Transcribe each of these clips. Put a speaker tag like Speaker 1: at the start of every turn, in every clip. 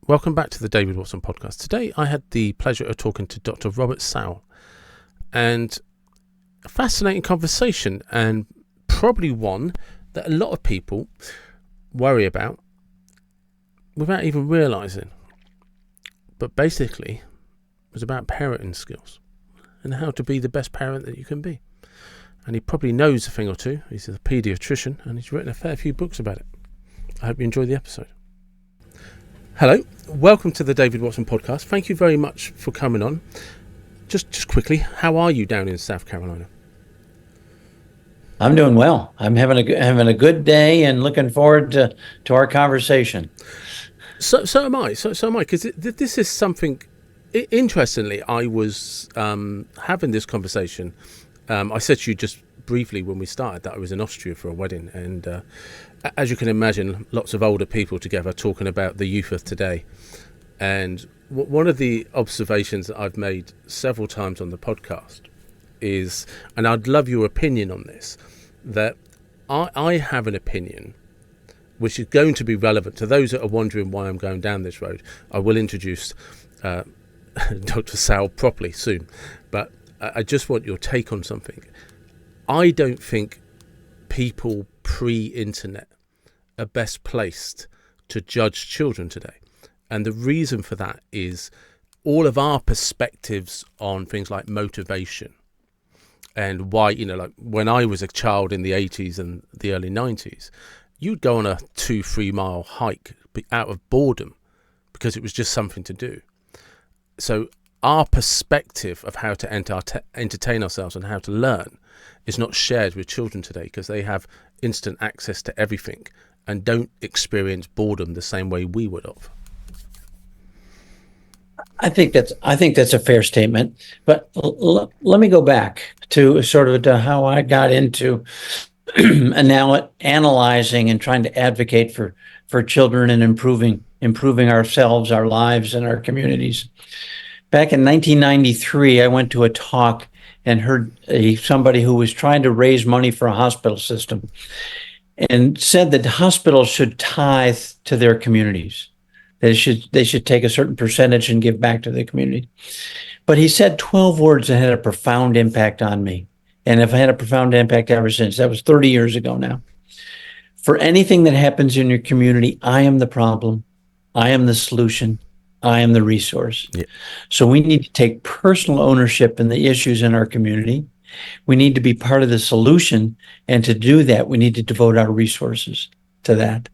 Speaker 1: Welcome back to the David Watson podcast. Today I had the pleasure of talking to Dr Robert Saul, and a fascinating conversation, and probably one that a lot of people worry about without even realising. But basically it was about parenting skills and how to be the best parent that you can be. And he probably knows a thing or two. He's a paediatrician and he's written a fair few books about it. I hope you enjoy the episode. Hello, welcome to the David Watson podcast. Thank you very much for coming on. Just quickly, how are you down in South Carolina?
Speaker 2: I'm doing well. I'm having a good day and looking forward to our conversation.
Speaker 1: So am I. So am I, because this is something. Interestingly, I was having this conversation. I said to you just briefly when we started that I was in Austria for a wedding, and as you can imagine, lots of older people together talking about the youth of today. And one of the observations that I've made several times on the podcast is, and I'd love your opinion on this, that I have an opinion which is going to be relevant to those that are wondering why I'm going down this road. I will introduce Dr. Saul properly soon, but I just want your take on something. I don't think people pre-internet are best placed to judge children today. And the reason for that is all of our perspectives on things like motivation and why, like when I was a child in the 80s and the early 90s, you'd go on a 2-3 mile hike out of boredom because it was just something to do. So our perspective of how to entertain ourselves and how to learn is not shared with children today because they have instant access to everything and don't experience boredom the same way we would have.
Speaker 2: I think that's a fair statement. But let me go back to sort of to how I got into analyzing and trying to advocate for children and improving ourselves, our lives, and our communities. Back in 1993, I went to a talk and heard somebody who was trying to raise money for a hospital system and said that hospitals should tithe to their communities. They should take a certain percentage and give back to the community. But he said 12 words that had a profound impact on me. And have had a profound impact ever since. That was 30 years ago now. For anything that happens in your community, I am the problem. I am the solution. I am the resource. Yeah. So we need to take personal ownership in the issues in our community. We need to be part of the solution. And to do that, we need to devote our resources to that.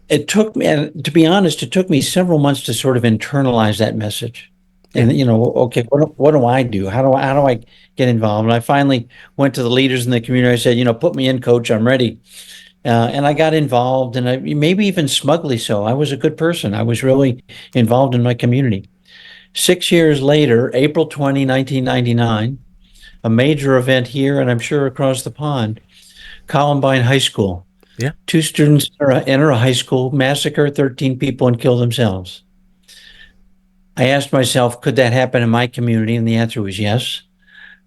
Speaker 2: It took me, and to be honest, it took me several months to sort of internalize that message. And, okay, what do I do? How do I get involved? And I finally went to the leaders in the community. I said, put me in, coach, I'm ready. And I got involved, and maybe even smugly so. I was a good person. I was really involved in my community. 6 years later, April 20, 1999, a major event here, and I'm sure across the pond, Columbine High School.
Speaker 1: Yeah.
Speaker 2: 2 students enter a high school, massacre 13 people, and kill themselves. I asked myself, could that happen in my community? And the answer was yes.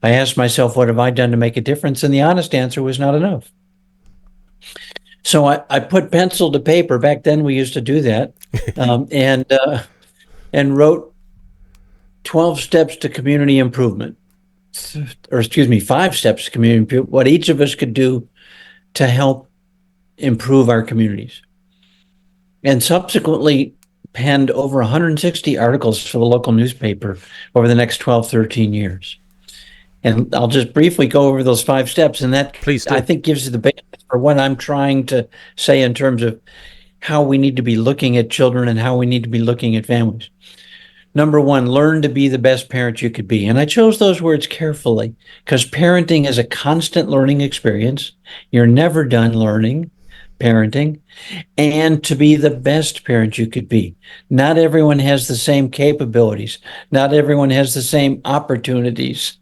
Speaker 2: I asked myself, what have I done to make a difference? And the honest answer was not enough. So I put pencil to paper. Back then we used to do that, and wrote 12 steps to community improvement, or 5 steps to community improvement, what each of us could do to help improve our communities. And subsequently penned over 160 articles for the local newspaper over the next 12, 13 years. And I'll just briefly go over those 5 steps, and that, I think, gives you the basis for what I'm trying to say in terms of how we need to be looking at children and how we need to be looking at families. Number 1, learn to be the best parent you could be. And I chose those words carefully because parenting is a constant learning experience. You're never done learning, parenting, and to be the best parent you could be. Not everyone has the same capabilities. Not everyone has the same opportunities.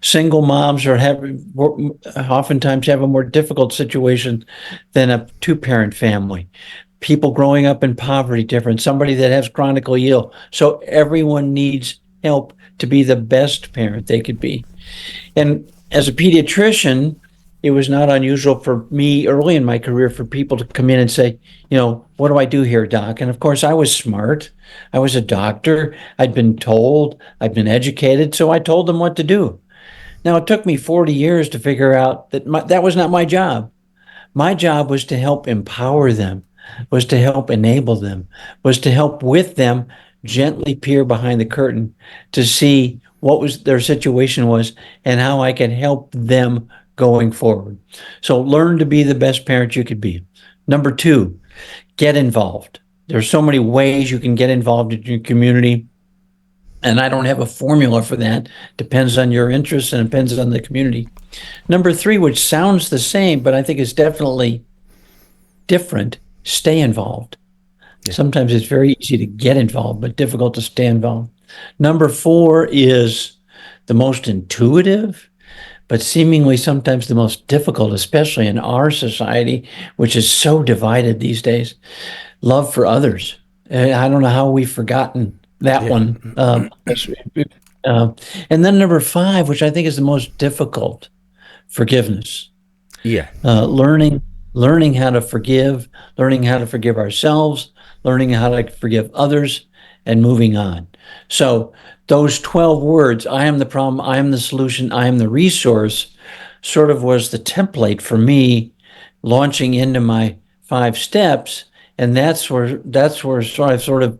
Speaker 2: Single moms oftentimes have a more difficult situation than a 2-parent family. People growing up in poverty, different. Somebody that has chronically ill. So everyone needs help to be the best parent they could be. And as a pediatrician, it was not unusual for me early in my career for people to come in and say, what do I do here, doc? And of course, I was smart. I was a doctor. I'd been told, I'd been educated, so I told them what to do. Now, it took me 40 years to figure out that that was not my job. My job was to help empower them, was to help enable them, was to help with them gently peer behind the curtain to see what was their situation was and how I can help them going forward. So learn to be the best parent you could be. Number two, get involved. There's so many ways you can get involved in your community. And I don't have a formula for that. Depends on your interests and depends on the community. Number three, which sounds the same, but I think is definitely different, stay involved. Yeah. Sometimes it's very easy to get involved, but difficult to stay involved. Number four is the most intuitive, but seemingly sometimes the most difficult, especially in our society, which is so divided these days. Love for others. I don't know how we've forgotten that one. And then number five, which I think is the most difficult, forgiveness.
Speaker 1: Yeah.
Speaker 2: Learning how to forgive, learning how to forgive ourselves, learning how to forgive others, and moving on. So those 12 words, I am the problem, I am the solution, I am the resource, sort of was the template for me launching into my 5 steps. And that's where I sort of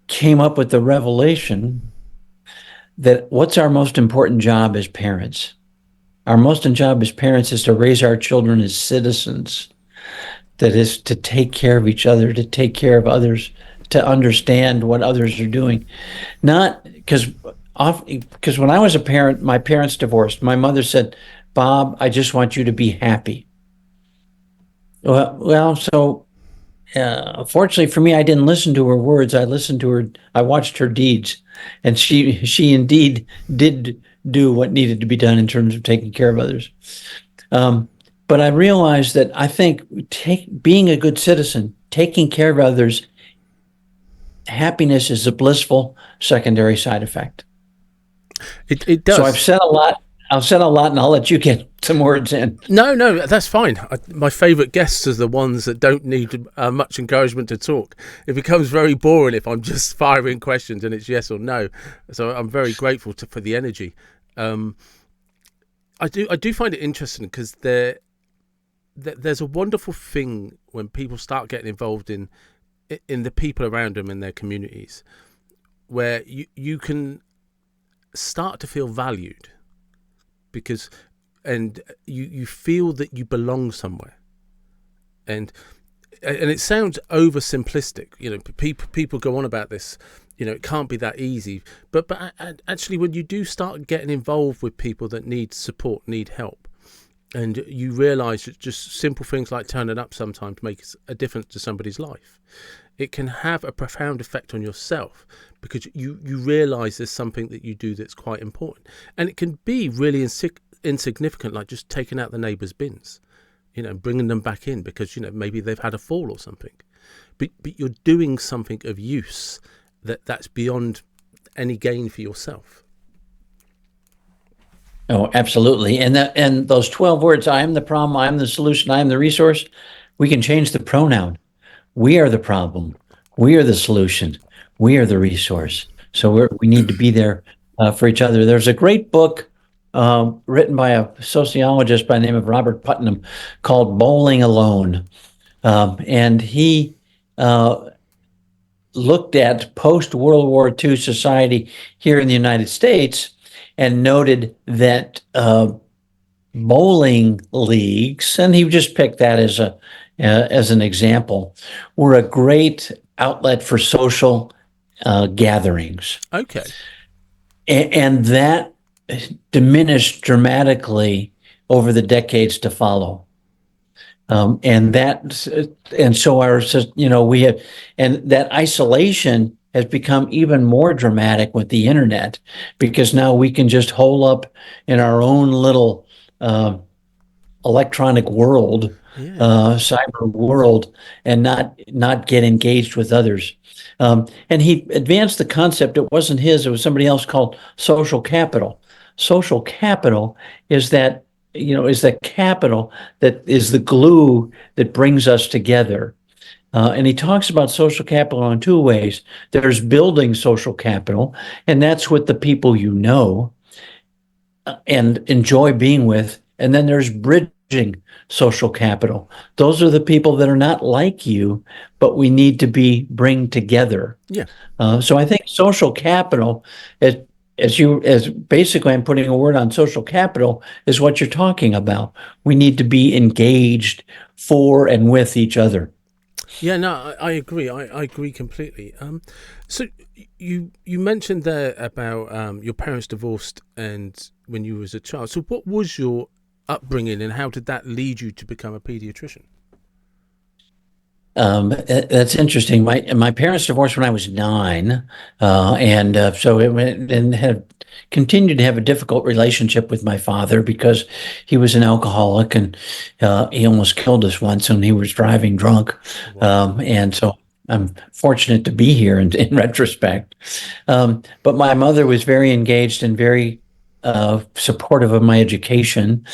Speaker 2: came up with the revelation that what's our most important job as parents? Our most important job as parents is to raise our children as citizens. That is to take care of each other, to take care of others, to understand what others are doing. Not because when I was a parent, my parents divorced. My mother said, "Bob, I just want you to be happy." So fortunately for me, I didn't listen to her words. I watched her deeds, and she indeed did do what needed to be done in terms of taking care of others. But I realized that I think being a good citizen, taking care of others, happiness is a blissful secondary side effect.
Speaker 1: It does.
Speaker 2: So I've said a lot, and I'll let you get some words in.
Speaker 1: No, that's fine. My favourite guests are the ones that don't need much encouragement to talk. It becomes very boring if I'm just firing questions and it's yes or no. So I'm very grateful for the energy. I do find it interesting because there's a wonderful thing when people start getting involved in the people around them in their communities, where you can start to feel valued. Because you feel that you belong somewhere, and it sounds oversimplistic. People go on about this. It can't be that easy. But actually, when you do start getting involved with people that need support, need help, and you realise that just simple things like turning up sometimes makes a difference to somebody's life, it can have a profound effect on yourself, because you realise there's something that you do that's quite important. And it can be really insignificant, like just taking out the neighbour's bins, bringing them back in because, maybe they've had a fall or something. But you're doing something of use that's beyond any gain for yourself.
Speaker 2: Oh, absolutely. And those 12 words, I am the problem, I am the solution, I am the resource, we can change the pronoun. We are the problem. We are the solution. We are the resource. So we need to be there for each other. There's a great book written by a sociologist by the name of Robert Putnam called Bowling Alone. And he looked at post-World War II society here in the United States and noted that bowling leagues, and he just picked that as an example, were a great outlet for social gatherings.
Speaker 1: Okay.
Speaker 2: And that diminished dramatically over the decades to follow. And so we have, and that isolation has become even more dramatic with the internet, because now we can just hole up in our own little electronic world, cyber world, and not get engaged with others. And he advanced the concept. It wasn't his, it was somebody else, called social capital. Social capital is that is the capital that is the glue that brings us together. And he talks about social capital in two ways. There's building social capital, and that's with the people you know and enjoy being with. And then there's bridging social capital. Those are the people that are not like you, but we need to bring together.
Speaker 1: Yeah.
Speaker 2: So I think social capital, as basically I'm putting a word on social capital, is what you're talking about. We need to be engaged for and with each other.
Speaker 1: Yeah, no, I agree. I agree completely. So you mentioned there about your parents divorced and when you was a child. So what was your upbringing and how did that lead you to become a pediatrician?
Speaker 2: That's interesting. My parents divorced when I was 9, and so it went and had continued to have a difficult relationship with my father because he was an alcoholic and he almost killed us once when he was driving drunk.
Speaker 1: Wow.
Speaker 2: And so I'm fortunate to be here in retrospect. But my mother was very engaged and very supportive of my education.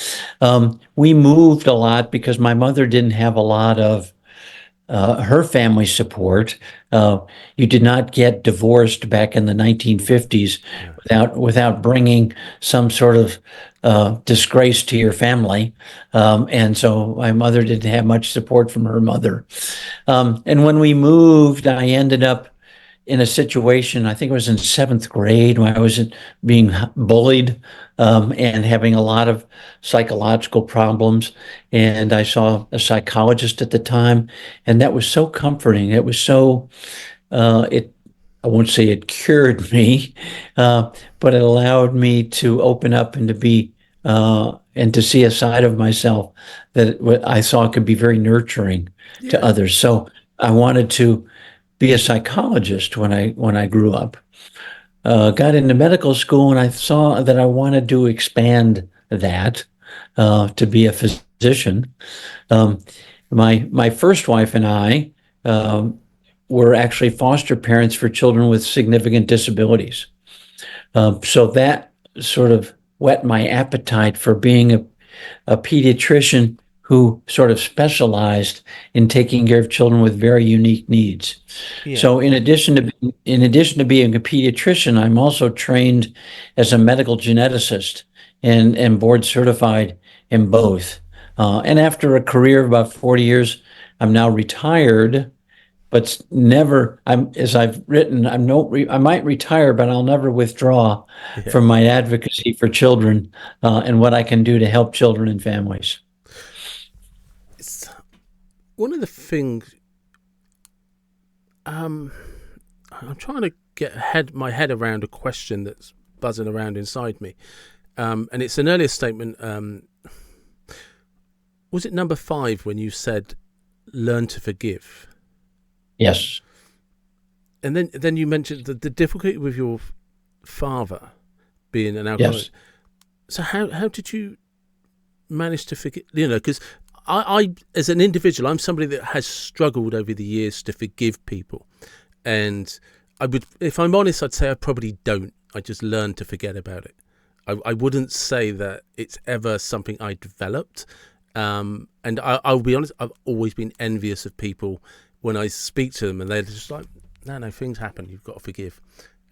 Speaker 2: We moved a lot because my mother didn't have a lot of her family support. You did not get divorced back in the 1950s without bringing some sort of disgrace to your family. And so my mother didn't have much support from her mother. And when we moved, I ended up in a situation, I think it was in 7th grade, when I was being bullied and having a lot of psychological problems. And I saw a psychologist at the time, and that was so comforting. It was so, I won't say it cured me, but it allowed me to open up and to be, and to see a side of myself that I saw could be very nurturing to
Speaker 1: Yeah.
Speaker 2: others. So I wanted to be a psychologist when I grew up. Got into medical school and I saw that I wanted to expand that to be a physician. My first wife and I were actually foster parents for children with significant disabilities. So that sort of whet my appetite for being a pediatrician who sort of specialized in taking care of children with very unique needs.
Speaker 1: Yeah.
Speaker 2: So in addition to being a pediatrician, I'm also trained as a medical geneticist and board certified in both. And after a career of about 40 years, I'm now retired, but never, as I've written, I might retire, but I'll never withdraw
Speaker 1: Yeah.
Speaker 2: from my advocacy for children and what I can do to help children and families.
Speaker 1: It's one of the things I'm trying to get my head around a question that's buzzing around inside me. And it's an earlier statement. Was it number 5 when you said, learn to forgive?
Speaker 2: Yes.
Speaker 1: And then you mentioned the difficulty with your father being an alcoholic.
Speaker 2: Yes.
Speaker 1: So how did you manage to forgive? Because I, as an individual, I'm somebody that has struggled over the years to forgive people. And I would, if I'm honest, I'd say I probably don't. I just learned to forget about it. I wouldn't say that it's ever something I developed. And I'll be honest, I've always been envious of people when I speak to them and they're just like, no, things happen. You've got to forgive.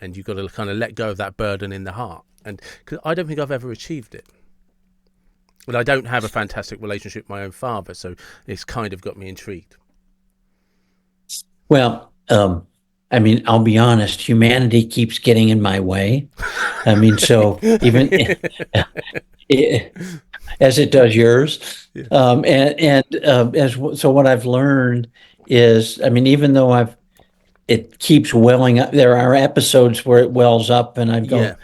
Speaker 1: And you've got to kind of let go of that burden in the heart. And cause I don't think I've ever achieved it. But I don't have a fantastic relationship with my own father, so it's kind of got me intrigued.
Speaker 2: Well, I mean, I'll be honest, humanity keeps getting in my way. I mean, so even as it does yours.
Speaker 1: Yeah.
Speaker 2: So what I've learned is, I mean, even though it keeps welling up, there are episodes where it wells up and I go,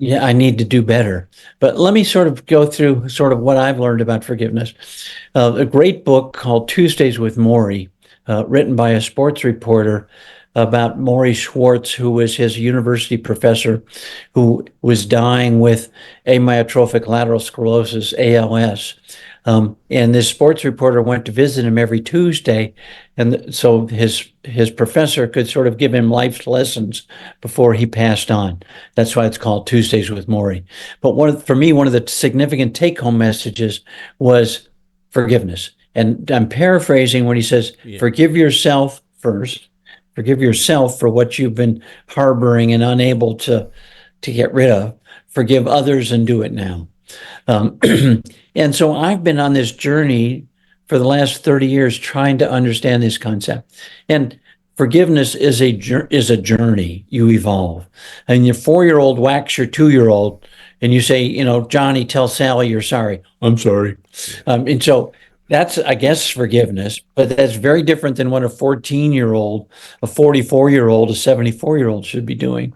Speaker 2: yeah, I need to do better. But let me sort of go through sort of what I've learned about forgiveness. A great book called Tuesdays with Maury, written by a sports reporter about Maury Schwartz, who was his university professor, who was dying with amyotrophic lateral sclerosis, ALS. And this sports reporter went to visit him every Tuesday, and so his professor could sort of give him life lessons before he passed on. That's why it's called Tuesdays with Maury. But for me, one of the significant take-home messages was forgiveness. And I'm paraphrasing when he says, forgive yourself first. Forgive yourself for what you've been harboring and unable to get rid of. Forgive others and do it now. And so I've been on this journey for the last 30 years trying to understand this concept. And forgiveness is a journey. You evolve. And your 4-year-old whacks your 2-year-old and you say, Johnny, tell Sally you're sorry. I'm sorry. And so that's, I guess, forgiveness, but that's very different than what a 14-year-old, a 44-year-old, a 74-year-old should be doing.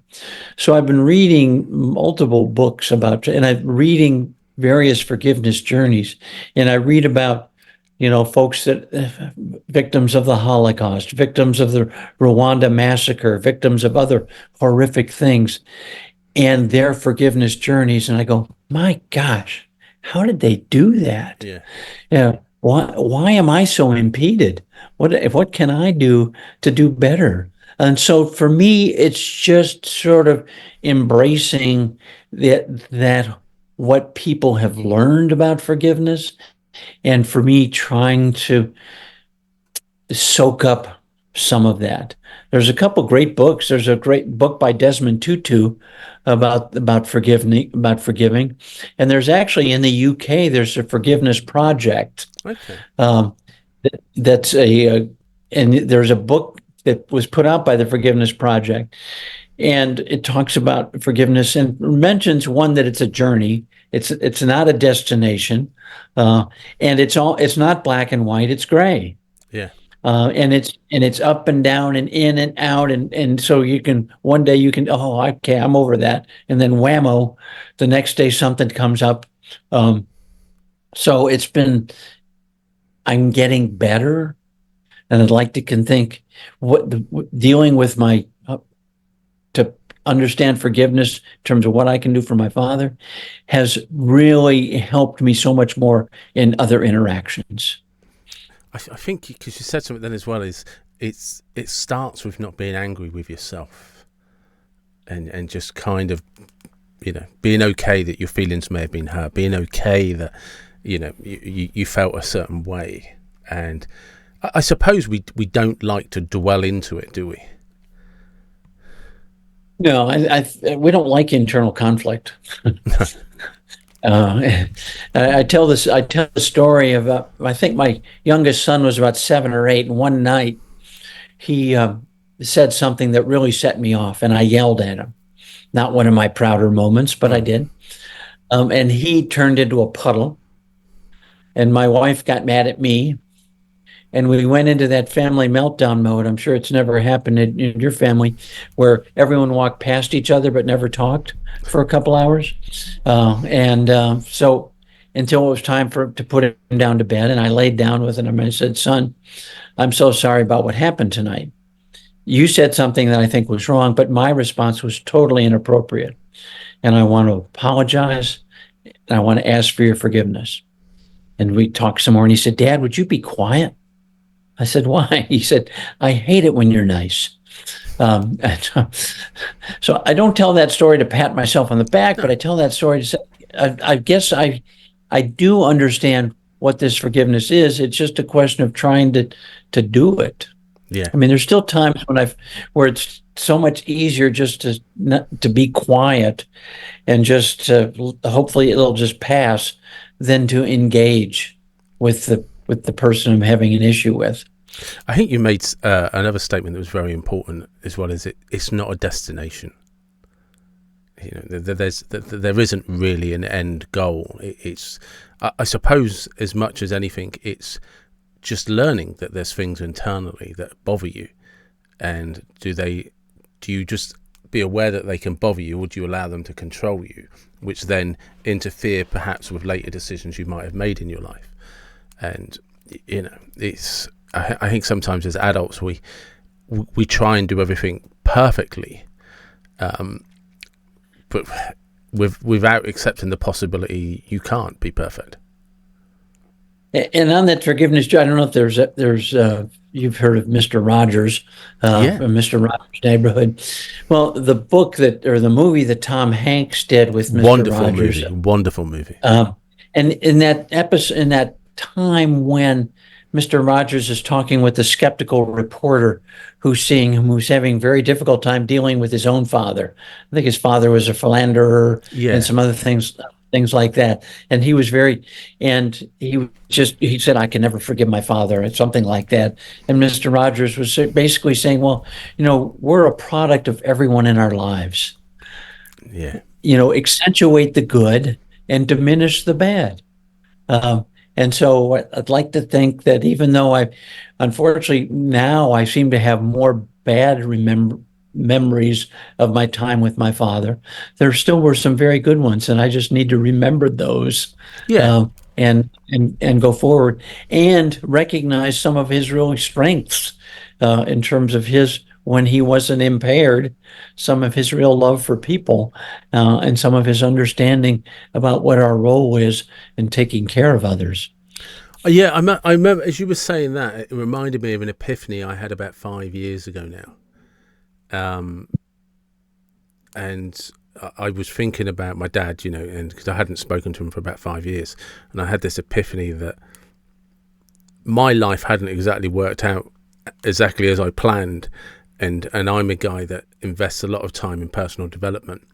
Speaker 2: So I've been reading multiple books and I'm reading various forgiveness journeys. And I read about, folks victims of the Holocaust, victims of the Rwanda massacre, victims of other horrific things, and their forgiveness journeys. And I go, my gosh, how did they do that? Yeah. Why am I so impeded? What can I do to do better? And so for me, it's just sort of embracing that what people have learned about forgiveness, and for me trying to soak up some of that. There's a couple great books. There's a great book by Desmond Tutu about forgiving, and there's actually in the UK there's a Forgiveness Project.
Speaker 1: Okay.
Speaker 2: And there's a book that was put out by the Forgiveness Project, and it talks about forgiveness and mentions one that it's a journey. It's not a destination, and it's not black and white. It's gray.
Speaker 1: Yeah.
Speaker 2: And it's up and down and in and out, and so one day you can, okay, I'm over that, and then whammo, the next day something comes up. So I'm getting better, and I'd like to think dealing with to understand forgiveness in terms of what I can do for my father has really helped me so much more in other interactions.
Speaker 1: I think because you said something then as well, it starts with not being angry with yourself, and just kind of being okay that your feelings may have been hurt, being okay that you felt a certain way. And I suppose we don't like to dwell into it, do we?
Speaker 2: No, we don't like internal conflict. I tell the story of I think my youngest son was about 7 or 8, and one night he said something that really set me off, and I yelled at him. Not one of my prouder moments, but I did. And he turned into a puddle, and my wife got mad at me, and we went into that family meltdown mode. I'm sure it's never happened in your family, where everyone walked past each other but never talked for a couple hours. So until it was time to put him down to bed, and I laid down with him and I said, son, I'm so sorry about what happened tonight. You said something that I think was wrong, but my response was totally inappropriate. And I want to apologize, and I want to ask for your forgiveness. And we talked some more, and he said, Dad, would you be quiet? I said, why? He said, I hate it when you're nice. So I don't tell that story to pat myself on the back, but I tell that story to say, I guess I do understand what this forgiveness is. It's just a question of trying to do it.
Speaker 1: Yeah.
Speaker 2: I mean, there's still times where it's so much easier just to be quiet and just hopefully it'll just pass than to engage with the person I'm having an issue with.
Speaker 1: I think you made another statement that was very important as well. Is it's not a destination. There isn't really an end goal. It's I suppose as much as anything, it's just learning that there's things internally that bother you, and do you just be aware that they can bother you, or do you allow them to control you, which then interfere perhaps with later decisions you might have made in your life. And it's I think sometimes as adults we try and do everything perfectly, but without accepting the possibility you can't be perfect.
Speaker 2: And on that forgiveness, I don't know if there's you've heard of Mr. Rogers,
Speaker 1: Yeah.
Speaker 2: Mr. Rogers' Neighborhood. Well, the book that or the movie that Tom Hanks did with Mr.
Speaker 1: Wonderful
Speaker 2: Rogers,
Speaker 1: movie. Wonderful movie.
Speaker 2: and in that episode, in that time when Mr. Rogers is talking with the skeptical reporter who's seeing him, who's having a very difficult time dealing with his own father. I think his father was a philanderer
Speaker 1: Yeah.
Speaker 2: and some other things like that. And he was he said, I can never forgive my father, and something like that. And Mr. Rogers was basically saying, well, we're a product of everyone in our lives.
Speaker 1: Yeah.
Speaker 2: Accentuate the good and diminish the bad. And so I'd like to think that even though unfortunately, now I seem to have more bad memories of my time with my father, there still were some very good ones, and I just need to remember those,
Speaker 1: Yeah.
Speaker 2: and go forward and recognize some of his real strengths, in terms of when he wasn't impaired, some of his real love for people, and some of his understanding about what our role is in taking care of others.
Speaker 1: Yeah, I remember as you were saying that, it reminded me of an epiphany I had about 5 years ago now. And I was thinking about my dad, and because I hadn't spoken to him for about 5 years, and I had this epiphany that my life hadn't exactly worked out exactly as I planned, and I'm a guy that invests a lot of time in personal development,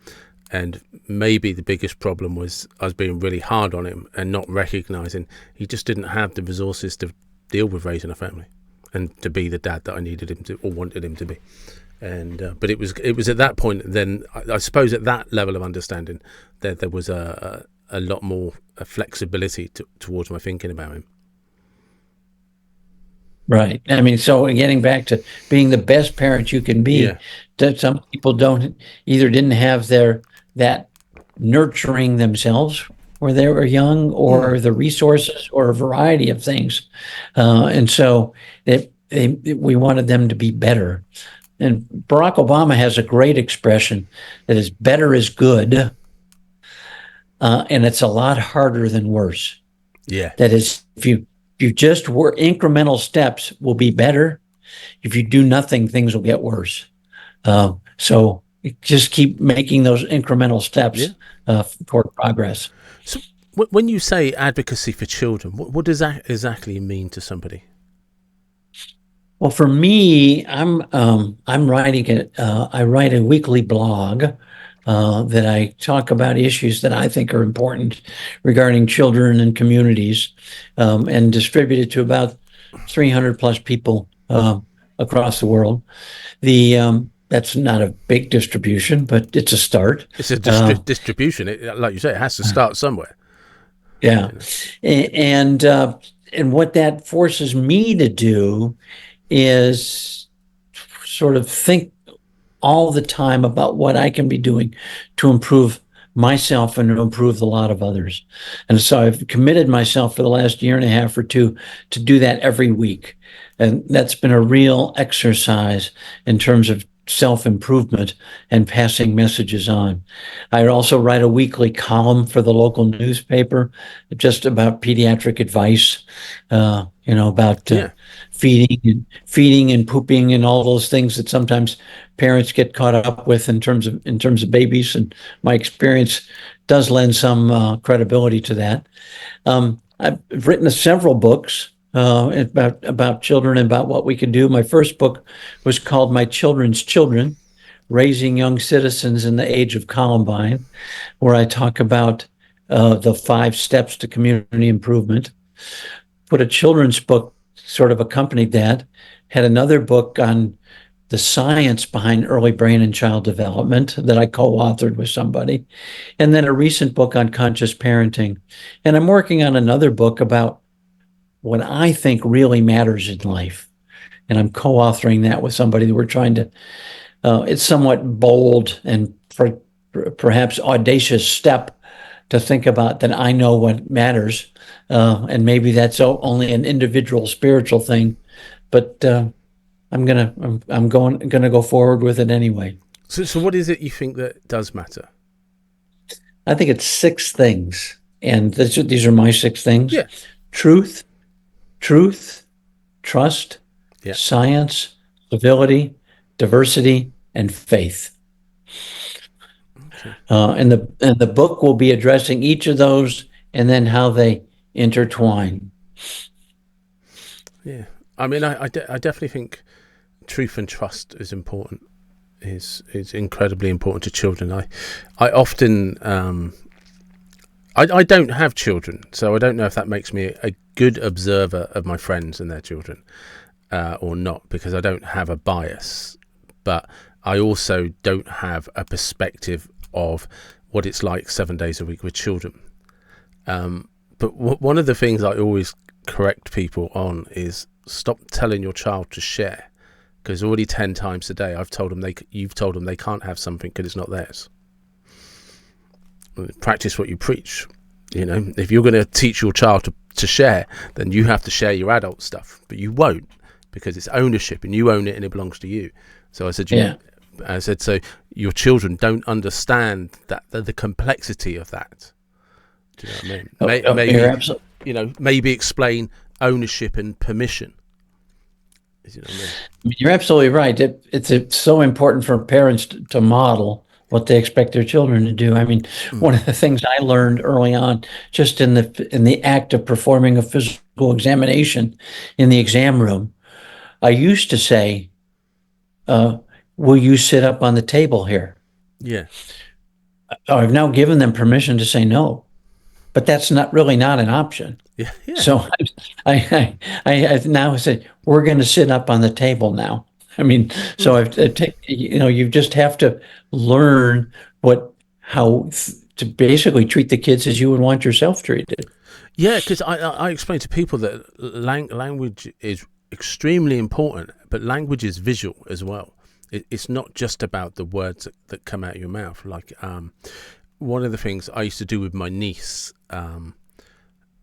Speaker 1: and maybe the biggest problem was I was being really hard on him and not recognizing he just didn't have the resources to deal with raising a family and to be the dad that I needed him to or wanted him to be. And but it was at that point then, I suppose at that level of understanding that there was a lot more flexibility towards my thinking about him.
Speaker 2: Right. I mean, so getting back to being the best parent you can be,
Speaker 1: Yeah.
Speaker 2: that some people didn't have that nurturing themselves where they were young, or the resources, or a variety of things, and so we wanted them to be better. And Barack Obama has a great expression that is better is good, and it's a lot harder than worse.
Speaker 1: Yeah.
Speaker 2: That is, if you just work, incremental steps will be better. If you do nothing, things will get worse. So just keep making those incremental steps, toward progress.
Speaker 1: So when you say advocacy for children, what does that exactly mean to somebody?
Speaker 2: Well, for me, I'm writing I write a weekly blog, that I talk about issues that I think are important regarding children and communities, and distribute it to about 300 plus people, across the world. That's not a big distribution, but it's a start.
Speaker 1: It's a distribution. Like you say, it has to start somewhere.
Speaker 2: Yeah, and what that forces me to do is sort of think all the time about what I can be doing to improve myself and to improve the lot of others. And so I've committed myself for the last year and a half or two to do that every week. And that's been a real exercise in terms of self-improvement and passing messages on. I also write a weekly column for the local newspaper, just about pediatric advice, about feeding and pooping and all those things that sometimes parents get caught up with in terms of babies. And my experience does lend some credibility to that. I've written several books about children and about what we can do. My first book was called My Children's Children: Raising Young Citizens in the Age of Columbine, where I talk about the 5 steps to community improvement. Put a children's book sort of accompanied that. Had another book on the science behind early brain and child development that I co-authored with somebody. And then a recent book on conscious parenting. And I'm working on another book about what I think really matters in life. And I'm co-authoring that with somebody that we're trying to, it's somewhat bold and perhaps audacious step to think about that I know what matters. And maybe that's only an individual spiritual thing, but I'm gonna go forward with it anyway.
Speaker 1: So what is it you think that does matter?
Speaker 2: I think it's 6 things, and these are my 6 things.
Speaker 1: Yeah.
Speaker 2: Truth, truth, trust,
Speaker 1: Yeah.
Speaker 2: science, civility, diversity, and faith.
Speaker 1: Okay.
Speaker 2: And the book will be addressing each of those and then how they intertwine.
Speaker 1: Yeah. I mean, I definitely think truth and trust is important. Is incredibly important to children. I often I don't have children, so I don't know if that makes me a good observer of my friends and their children or not, because I don't have a bias. But I also don't have a perspective of what it's like 7 days a week with children. But one of the things I always correct people on is stop telling your child to share, because already 10 times a day you've told them they can't have something because it's not theirs. Practice what you preach. If you're going to teach your child to share, then you have to share your adult stuff, but you won't, because it's ownership and you own it and it belongs to you. So I said, so your children don't understand that the complexity of that. Do you know what I mean?
Speaker 2: You're absolutely.
Speaker 1: Maybe explain ownership and permission. You know what I mean?
Speaker 2: You're absolutely right. It's so important for parents to model what they expect their children to do. I mean, one of the things I learned early on, just in the act of performing a physical examination in the exam room, I used to say, "Will you sit up on the table here?"
Speaker 1: Yeah.
Speaker 2: I've now given them permission to say no, but that's not an option.
Speaker 1: Yeah. Yeah.
Speaker 2: So I now said, we're going to sit up on the table now. I mean, so you just have to learn how to basically treat the kids as you would want yourself treated.
Speaker 1: Yeah, because I explain to people that language is extremely important, but language is visual as well. It's not just about the words that come out of your mouth. Like one of the things I used to do with my niece,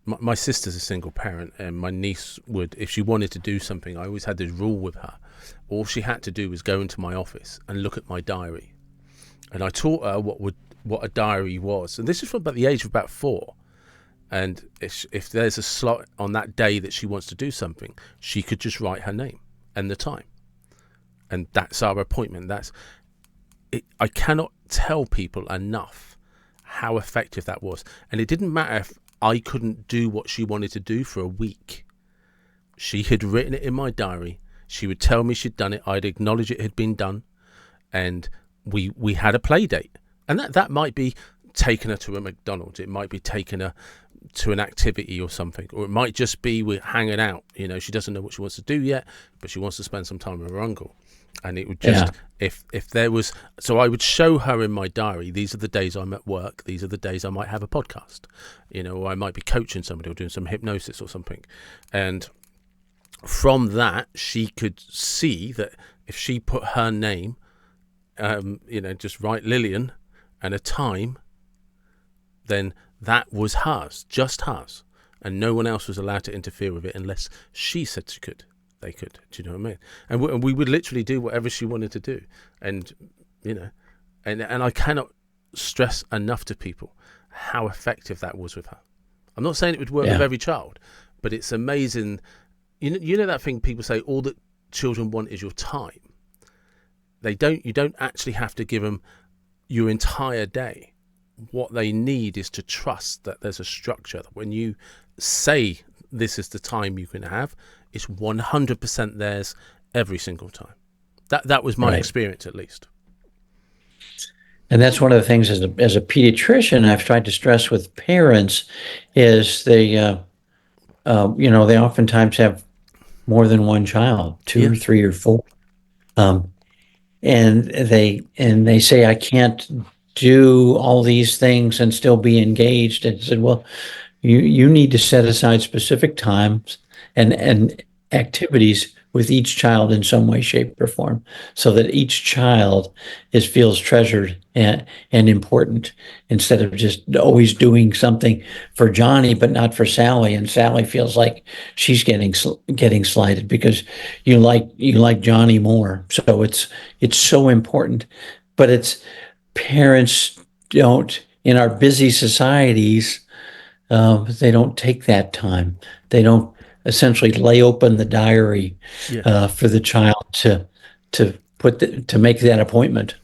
Speaker 1: my sister's a single parent, and my niece would, if she wanted to do something, I always had this rule with her. All she had to do was go into my office and look at my diary. And I taught her what a diary was. And this is from about the age of about 4. And if there's a slot on that day that she wants to do something, she could just write her name and the time. And that's our appointment. I cannot tell people enough how effective that was. And it didn't matter if I couldn't do what she wanted to do for a week. She had written it in my diary. She would tell me she'd done it. I'd acknowledge it had been done. And we had a play date. And that might be taking her to a McDonald's. It might be taking her to an activity or something. Or it might just be we're hanging out. She doesn't know what she wants to do yet, but she wants to spend some time with her uncle. And it would just, if there was, so I would show her in my diary, these are the days I'm at work, these are the days I might have a podcast, or I might be coaching somebody or doing some hypnosis or something. And from that, she could see that if she put her name, just write Lillian and a time, then that was hers, just hers. And no one else was allowed to interfere with it unless she said she could. They could. Do you know what I mean? And we would literally do whatever she wanted to do. And, and I cannot stress enough to people how effective that was with her. I'm not saying it would work with every child, but it's amazing. You know that thing people say, all that children want is your time. You don't actually have to give them your entire day. What they need is to trust that there's a structure. When you say this is the time you can have, it's 100% theirs every single time. That was my experience, at least.
Speaker 2: And that's one of the things as a pediatrician I've tried to stress with parents is they oftentimes have more than one child, 2 or 3 or 4, and they say I can't do all these things and still be engaged. And I said, well, you need to set aside specific times and activities with each child in some way, shape, or form, so that each child feels treasured and important, instead of just always doing something for Johnny but not for Sally, and Sally feels like she's getting slighted because you like Johnny more. So it's so important, but it's parents don't, in our busy societies, they don't take that time. They don't essentially lay open the diary
Speaker 1: Yeah.
Speaker 2: for the child to make that appointment.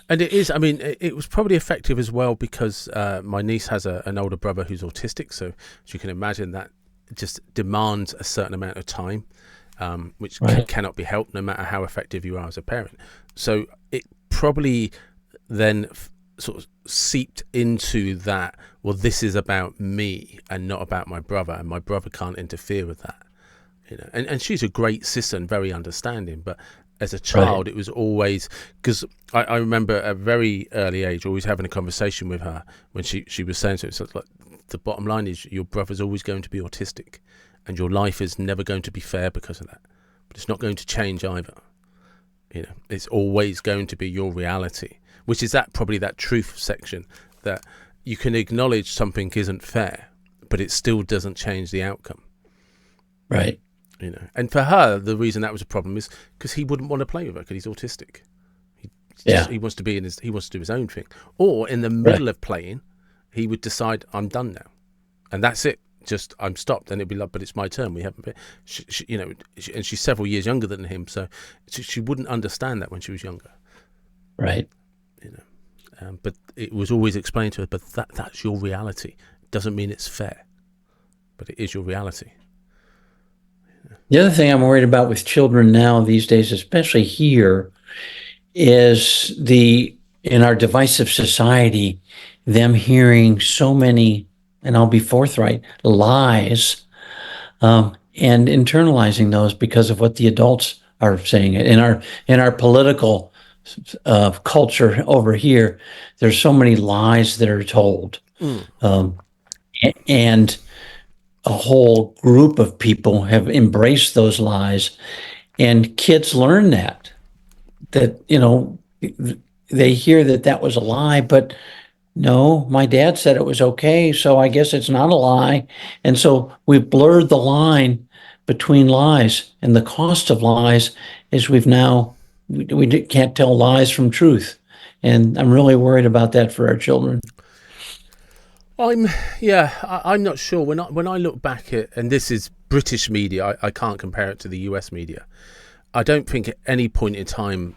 Speaker 1: And it is, I mean, it was probably effective as well because my niece has an older brother who's autistic. So as you can imagine, that just demands a certain amount of time, which cannot be helped no matter how effective you are as a parent. So it probably then sort of seeped into that, well, this is about me and not about my brother, and my brother can't interfere with that. And she's a great sister and very understanding, but as a child, it was always, because I remember at a very early age always having a conversation with her when she was saying, so it's like, the bottom line is your brother's always going to be autistic and your life is never going to be fair because of that, but it's not going to change either. It's always going to be your reality, which is probably that truth section, that you can acknowledge something isn't fair, but it still doesn't change the outcome.
Speaker 2: Right.
Speaker 1: And for her, the reason that was a problem is because he wouldn't want to play with her because he's autistic. He wants to he wants to do his own thing. Or in the middle of playing, he would decide, I'm done now, and that's it. Just I'm stopped, and it'd be like, but it's my turn. We haven't been, and she's several years younger than him, so she wouldn't understand that when she was younger.
Speaker 2: Right.
Speaker 1: But it was always explained to her. But that's your reality. It doesn't mean it's fair, but it is your reality.
Speaker 2: The other thing I'm worried about with children now these days, especially here, is in our divisive society, them hearing so many, and I'll be forthright, lies, and internalizing those because of what the adults are saying. In our political culture over here, there's so many lies that are told, and a whole group of people have embraced those lies, and kids learn that they hear that was a lie, but no, my dad said it was okay, so I guess it's not a lie. And so we've blurred the line between lies, and the cost of lies is we can't tell lies from truth. And I'm really worried about that for our children.
Speaker 1: I'm not sure. When I look back at, and this is British media, I can't compare it to the US media. I don't think at any point in time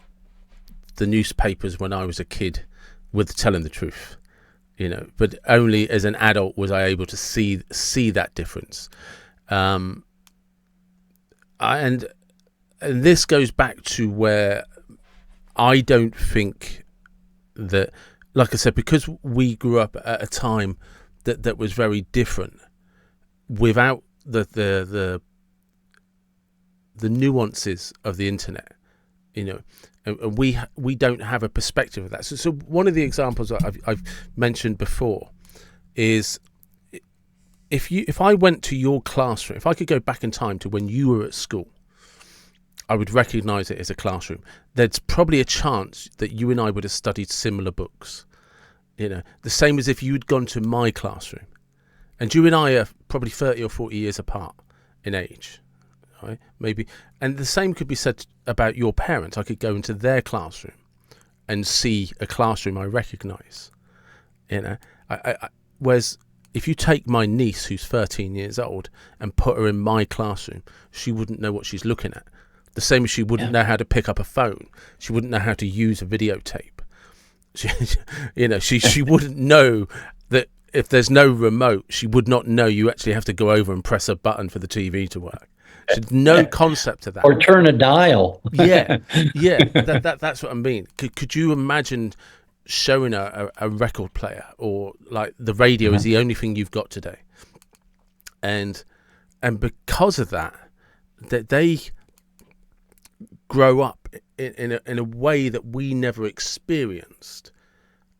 Speaker 1: the newspapers when I was a kid were telling the truth, but only as an adult was I able to see that difference. And this goes back to where I don't think that, like I said, because we grew up at a time that was very different, without the nuances of the internet, and we don't have a perspective of that. So one of the examples I've mentioned before is if I went to your classroom, if I could go back in time to when you were at school, I would recognise it as a classroom. There's probably a chance that you and I would have studied similar books. The same as if you'd gone to my classroom. And you and I are probably 30 or 40 years apart in age, right? Maybe. And the same could be said about your parents. I could go into their classroom and see a classroom I recognise. Whereas if you take my niece, who's 13 years old, and put her in my classroom, she wouldn't know what she's looking at. The same as she wouldn't know how to pick up a phone. She wouldn't know how to use a videotape. She wouldn't know that if there's no remote, she would not know you actually have to go over and press a button for the TV to work. She had no concept of that.
Speaker 2: Or turn a dial.
Speaker 1: Yeah. That's what I mean. Could you imagine showing a record player, or like the radio is the only thing you've got today? And because of that they grow up in a way that we never experienced,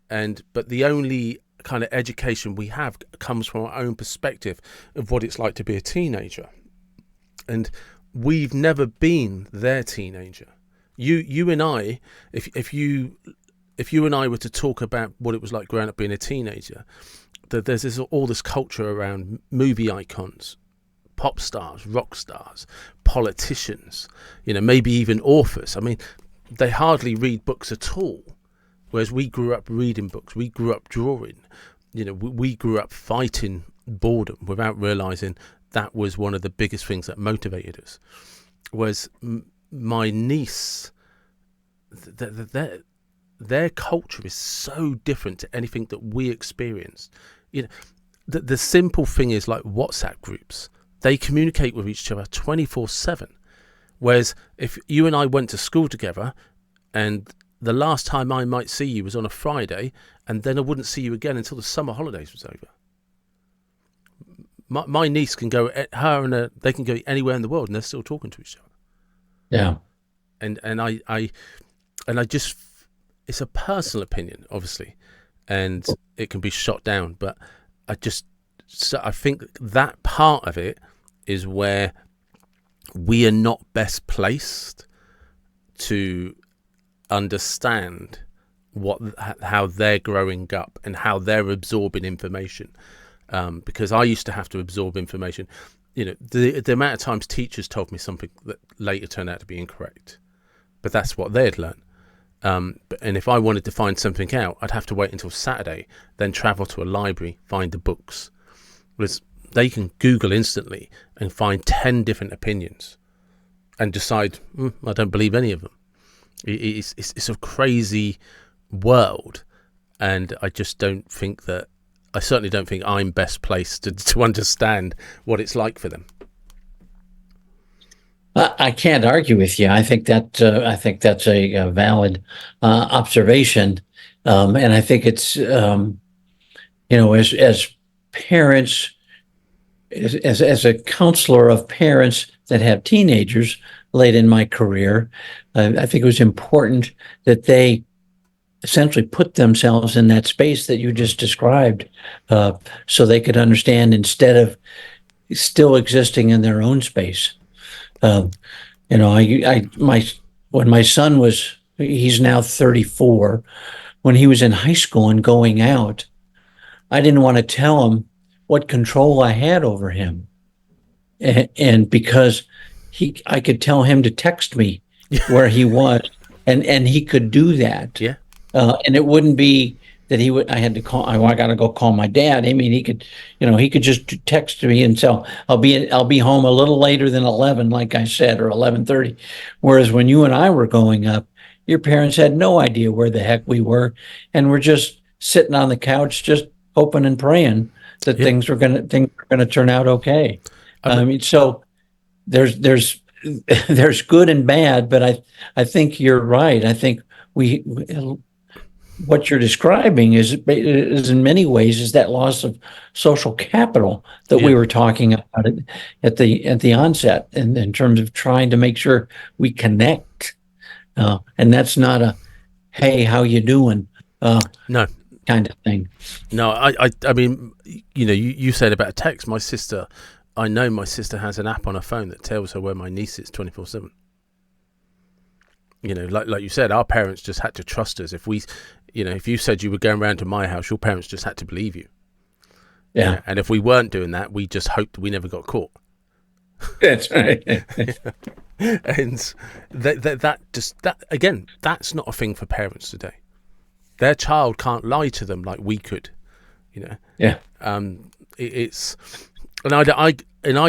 Speaker 1: but the only kind of education we have comes from our own perspective of what it's like to be a teenager, and we've never been their teenager. You and I, if you and I were to talk about what it was like growing up being a teenager, that there's all this culture around movie icons, pop stars, rock stars, politicians, maybe even authors. I mean, they hardly read books at all, whereas we grew up reading books. We grew up drawing. We grew up fighting boredom without realising that was one of the biggest things that motivated us. Was my niece, their culture is so different to anything that we experienced. You know, the simple thing is like WhatsApp groups. They communicate with each other 24/7. Whereas if you and I went to school together, and the last time I might see you was on a Friday, and then I wouldn't see you again until the summer holidays was over. My niece can go, they can go anywhere in the world, and they're still talking to each other.
Speaker 2: Yeah.
Speaker 1: And I just, it's a personal opinion, obviously, and it can be shot down, but I think that part of it is where we are not best placed to understand how they're growing up and how they're absorbing information, because I used to have to absorb information. You know, the amount of times teachers told me something that later turned out to be incorrect, but that's what they had learned. And if I wanted to find something out, I'd have to wait until Saturday, then travel to a library, find the books. Whereas they can Google instantly and find 10 different opinions and decide, I don't believe any of them. It's a crazy world, and I certainly don't think I'm best placed to understand what it's like for them.
Speaker 2: I can't argue with you. I think that's a valid observation, and I think it's as parents, as a counselor of parents that have teenagers late in my career, I think it was important that they essentially put themselves in that space that you just described, so they could understand instead of still existing in their own space. When my son he's now 34, when he was in high school and going out, I didn't want to tell him what control I had over him. And because I could tell him to text me where he was, and he could do that.
Speaker 1: Yeah.
Speaker 2: And it wouldn't be that I had to call, I got to go call my dad. I mean, he could just text me and say, I'll be home a little later than 11, like I said, or 11:30. Whereas when you and I were going up, your parents had no idea where the heck we were. And we're just sitting on the couch, just hoping and praying that things were going to turn out okay. I mean, so there's good and bad, but I think you're right. I think what you're describing is in many ways is that loss of social capital that we were talking about at the onset, and in terms of trying to make sure we connect, and that's not a "Hey, how you doing?"
Speaker 1: No
Speaker 2: kind of thing.
Speaker 1: No, I mean, you said about text. I know my sister has an app on her phone that tells her where my niece is 24/7. Like you said, our parents just had to trust us. If you said you were going around to my house, your parents just had to believe you.
Speaker 2: Yeah.
Speaker 1: And if we weren't doing that, we just hoped we never got caught.
Speaker 2: That's right.
Speaker 1: And that's not a thing for parents today. Their child can't lie to them like we could.
Speaker 2: Yeah.
Speaker 1: And I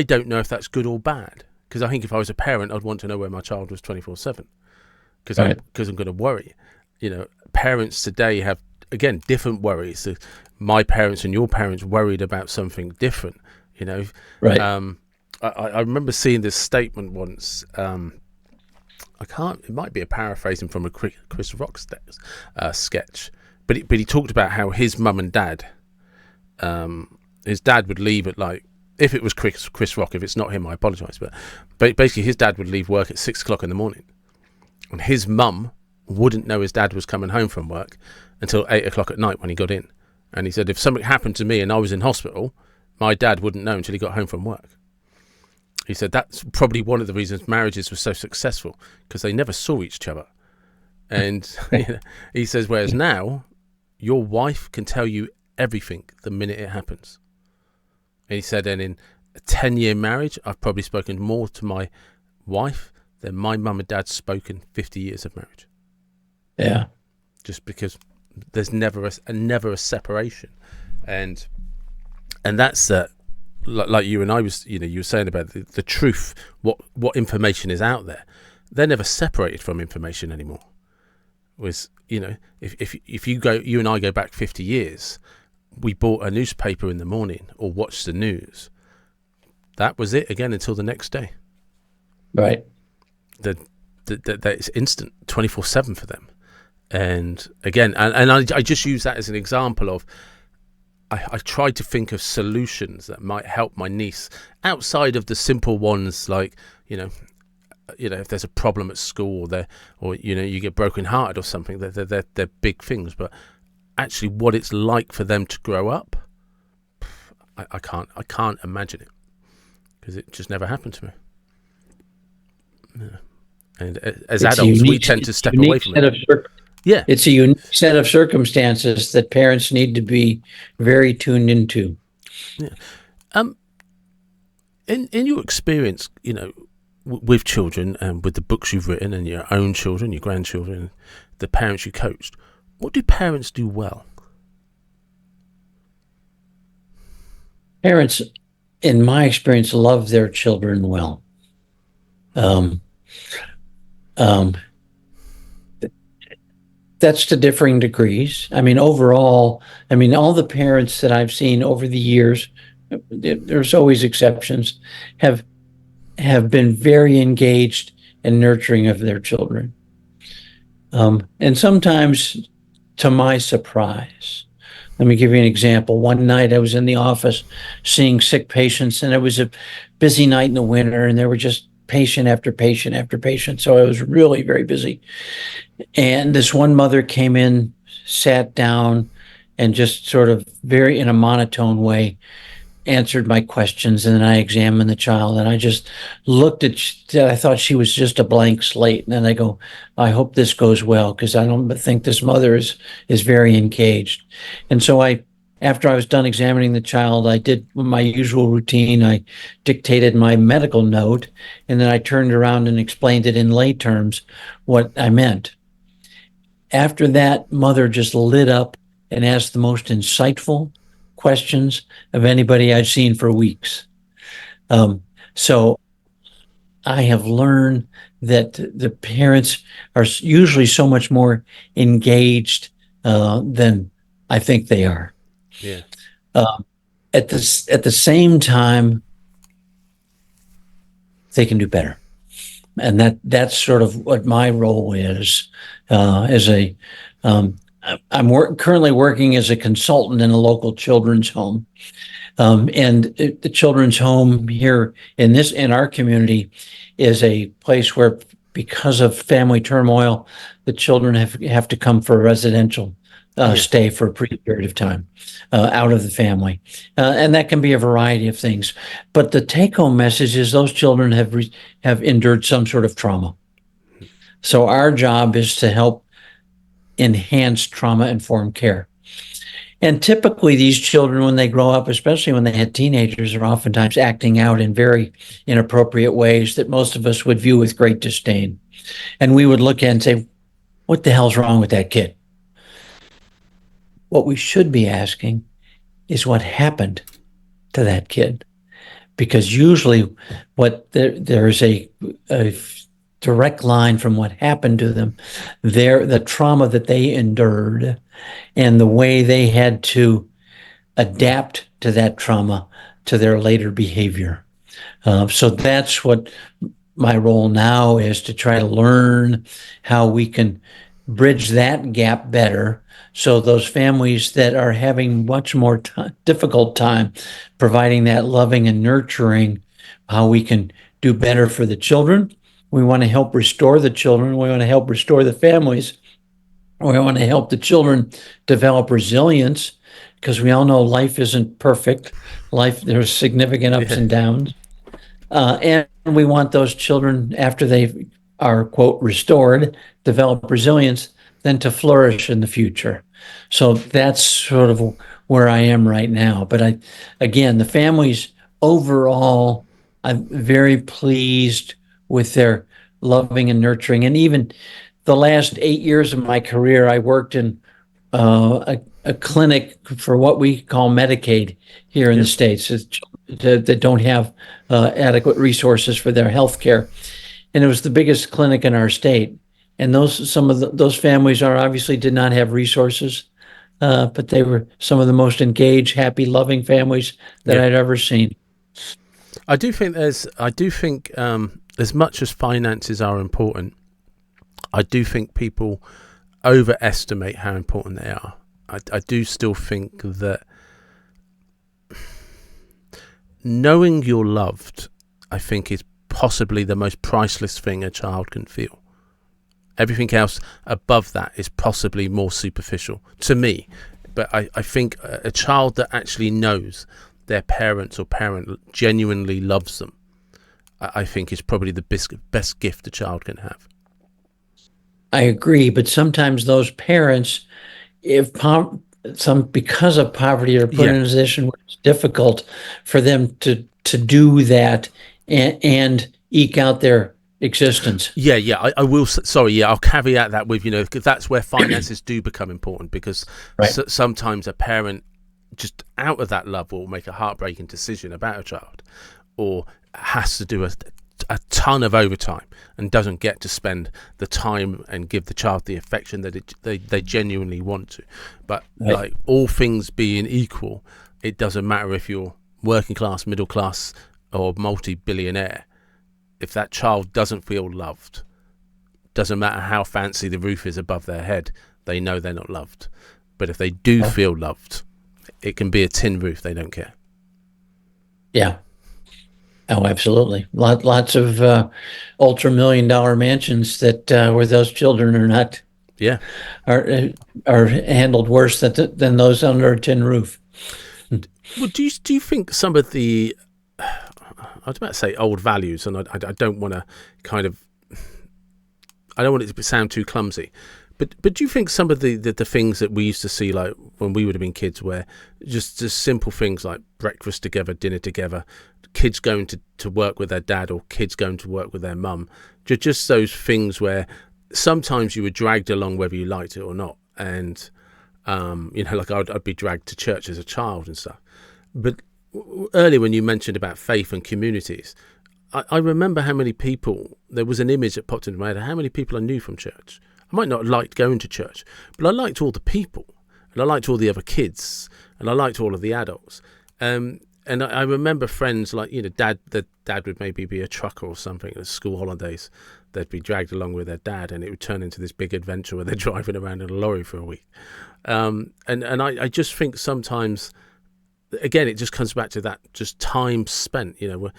Speaker 1: don't know if that's good or bad, because I think if I was a parent, I'd want to know where my child was 24/7, because I'm going to worry. Parents today have, again, different worries. So my parents and your parents worried about something different.
Speaker 2: Right.
Speaker 1: I remember seeing this statement once. It might be a paraphrasing from a Chris Rock sketch, but he talked about how his mum and dad, his dad would leave at, like, if it was Chris Rock, if it's not him, I apologise, but basically his dad would leave work at 6 o'clock in the morning, and his mum wouldn't know his dad was coming home from work until 8 o'clock at night when he got in. And he said, if something happened to me and I was in hospital, my dad wouldn't know until he got home from work. He said that's probably one of the reasons marriages were so successful, because they never saw each other. And he says, whereas now, your wife can tell you everything the minute it happens. And he said, and in a 10-year marriage, I've probably spoken more to my wife than my mum and dad spoken 50 years of marriage.
Speaker 2: Yeah.
Speaker 1: Just because there's never a separation. And that's like you and I was, you were saying about the truth, what information is out there. They're never separated from information anymore. Was, if you and I go back 50 years, we bought a newspaper in the morning or watched the news. That was it again until the next day.
Speaker 2: Right.
Speaker 1: That it's instant, 24/7 for them. And again, and I just use that as an example of, I tried to think of solutions that might help my niece outside of the simple ones, like, if there's a problem at school, or you get brokenhearted or something, they're big things. But actually, what it's like for them to grow up, I can't imagine it, because it just never happened to me. Yeah. And as adults, we tend to step away from it. Yeah,
Speaker 2: it's a unique set of circumstances that parents need to be very tuned into.
Speaker 1: Yeah. In your experience, with children and with the books you've written and your own children, your grandchildren, the parents you coached, what do parents do well?
Speaker 2: Parents, in my experience, love their children well. That's to differing degrees. I mean, overall, all the parents that I've seen over the years, there's always exceptions, have been very engaged and nurturing of their children. And sometimes, to my surprise, let me give you an example. One night I was in the office seeing sick patients, and it was a busy night in the winter, and there were just patient after patient after patient. So I was really very busy. And this one mother came in, sat down, and just sort of very in a monotone way answered my questions. And then I examined the child, and I just looked I thought she was just a blank slate. And then I go, I hope this goes well, because I don't think this mother is very engaged. And so after I was done examining the child, I did my usual routine. I dictated my medical note, and then I turned around and explained it in lay terms what I meant. After that, mother just lit up and asked the most insightful questions of anybody I'd seen for weeks. So I have learned that the parents are usually so much more engaged than I think they are.
Speaker 1: Yeah.
Speaker 2: At the same time, they can do better, and that's sort of what my role is. I'm currently working as a consultant in a local children's home, and the children's home here in our community is a place where, because of family turmoil, the children have to come for a residential stay for a brief period of time out of the family. And that can be a variety of things. But the take-home message is those children have endured some sort of trauma. So our job is to help enhance trauma-informed care. And typically these children, when they grow up, especially when they had teenagers, are oftentimes acting out in very inappropriate ways that most of us would view with great disdain. And we would look at and say, what the hell's wrong with that kid? What we should be asking is what happened to that kid. Because usually there's a direct line from what happened to them, the trauma that they endured, and the way they had to adapt to that trauma to their later behavior. So that's what my role now is, to try to learn how we can bridge that gap better, so those families that are having much more difficult time providing that loving and nurturing, how we can do better for the children. We want to help restore the children. We want to help restore the families. We want to help the children develop resilience, because we all know life isn't perfect. There's significant ups and downs. And we want those children, after they are, quote, restored, develop resilience, then to flourish in the future. So that's sort of where I am right now. But again, the families overall, I'm very pleased with their loving and nurturing. And even the last 8 years of my career, I worked in a clinic for what we call Medicaid here in the States. It's that don't have adequate resources for their health care. And it was the biggest clinic in our state. And those families are obviously did not have resources, but they were some of the most engaged, happy, loving families that
Speaker 1: Yeah.
Speaker 2: I'd ever seen.
Speaker 1: I do think as much as finances are important, I do think people overestimate how important they are. I do still think that knowing you're loved, I think, is possibly the most priceless thing a child can feel. Everything else above that is possibly more superficial to me. But I think a child that actually knows their parents or parent genuinely loves them, I think is probably the best gift a child can have.
Speaker 2: I agree, but sometimes those parents, if because of poverty, are put
Speaker 1: Yeah.
Speaker 2: in a position where it's difficult for them to do that and eke out their existence.
Speaker 1: Yeah. I will. Sorry, yeah, I'll caveat that with, because that's where finances do become important, because
Speaker 2: Right.
Speaker 1: sometimes a parent just out of that love will make a heartbreaking decision about a child, or has to do a ton of overtime and doesn't get to spend the time and give the child the affection that they genuinely want to. But
Speaker 2: Right.
Speaker 1: like all things being equal, it doesn't matter if you're working class, middle class, or multi-billionaire. If that child doesn't feel loved, doesn't matter how fancy the roof is above their head, they know they're not loved. But if they do feel loved, it can be a tin roof, they don't care.
Speaker 2: Yeah. Oh, absolutely. Lots of ultra-million-dollar mansions that where those children are not
Speaker 1: Yeah.
Speaker 2: are handled worse than those under a tin roof.
Speaker 1: Well, do you think some of the, I was about to say old values, and I don't want to kind of, I don't want it to sound too clumsy, but do you think some of the things that we used to see, like when we would have been kids, where just simple things like breakfast together, dinner together, kids going to work with their dad or kids going to work with their mum, just those things where sometimes you were dragged along whether you liked it or not, and like I'd be dragged to church as a child and stuff. But earlier when you mentioned about faith and communities, I remember how many people, there was an image that popped into my head of how many people I knew from church. I might not have liked going to church, but I liked all the people, and I liked all the other kids, and I liked all of the adults. And I remember friends like, dad would maybe be a trucker or something at school holidays. They'd be dragged along with their dad, and it would turn into this big adventure where they're driving around in a lorry for a week. And I just think sometimes, again, it just comes back to that just time spent. The